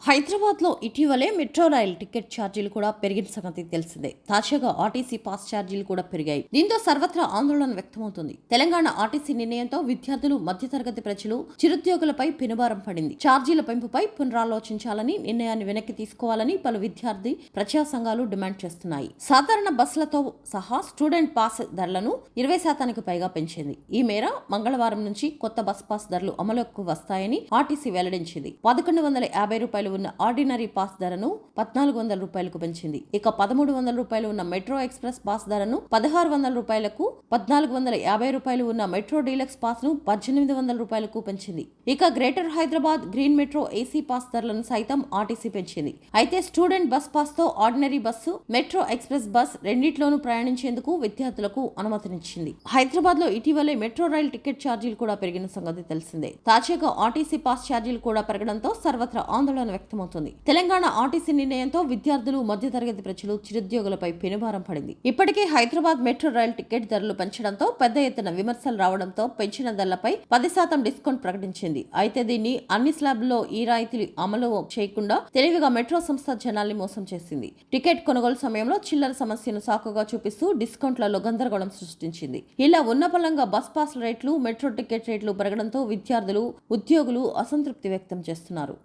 హైదరాబాద్ లో ఇటీవలే metro rail ticket ఛార్జీలు కూడా పెరిగిన సంగతి తెలిసిందే. తాజాగా ఆర్టీసీ పాస్ ఛార్జీలు కూడా పెరిగాయి. దీంతో సర్వత్రా ఆందోళన వ్యక్తమవుతుంది. తెలంగాణ ఆర్టీసీ నిర్ణయంతో విద్యార్థులు, మధ్యతరగతి ప్రజలు, చిరుద్యోగులపై పెనుభారం పడింది. ఛార్జీల పెంపుపై పునరాలోచించాలని, నిర్ణయాన్ని వెనక్కి తీసుకోవాలని పలు విద్యార్థి ప్రజా సంఘాలు డిమాండ్ చేస్తున్నాయి. సాధారణ బస్సులతో సహా స్టూడెంట్ పాస్ ధరలను 20% పైగా పెంచింది. ఈ మేర మంగళవారం నుంచి కొత్త బస్ పాస్ ధరలు అమలుకు వస్తాయని ఆర్టీసీ వెల్లడించింది. 1150 రూపాయలు ఉన్న ఆర్డినరీ పాస్ ధరను 1400 రూపాయలకు పెంచింది. ఇక 1300 రూపాయలు ఉన్న మెట్రో ఎక్స్ప్రెస్ పాస్ ధరను 1600 రూపాయలకు, 1450 రూపాయలు ఉన్న మెట్రో డీలక్స్ పాస్ ను 1800 రూపాయలకు పెంచింది. ఇక greater Hyderabad green metro AC pass ధరలను సైతం ఆర్టీసీ పెంచింది. అయితే స్టూడెంట్ బస్ పాస్ తో ordinary bus, metro express bus రెండింటిలోనూ ప్రయాణించేందుకు విద్యార్థులకు అనుమతినిచ్చింది. హైదరాబాద్ లో ఇటీవలే మెట్రో రైల్ టికెట్ ఛార్జీలు కూడా పెరిగిన సంగతి తెలిసిందే. తాజాగా ఆర్టీసీ పాస్ ఛార్జీలు కూడా పెరగడంతో సర్వత్రా ఆందోళన వ్యక్తమవుతుంది. తెలంగాణ ఆర్టీసీ నిర్ణయంతో విద్యార్థులు, మధ్యతరగతి ప్రజలు, చిరుద్యోగులపై పెనుభారం పడింది. ఇప్పటికే హైదరాబాద్ మెట్రో రైల్ టికెట్ ధరలు పెంచడంతో పెద్ద ఎత్తున విమర్శలు రావడంతో పెంచిన ధరలపై 10% డిస్కౌంట్ ప్రకటించింది. అయితే దీన్ని అన్ని స్లాబ్లలో ఈ రాయితీలు అమలు చేయకుండా తెలివిగా మెట్రో సంస్థ జనాల్ని మోసం చేసింది. టికెట్ కొనుగోలు సమయంలో చిల్లర సమస్యను సాకుగా చూపిస్తూ డిస్కౌంట్లలో గందరగోళం సృష్టించింది. ఇలా ఉన్నపళంగా బస్ పాస్ రేట్లు, మెట్రో టికెట్ రేట్లు పెరగడంతో విద్యార్థులు, ఉద్యోగులు అసంతృప్తి వ్యక్తం చేస్తున్నారు.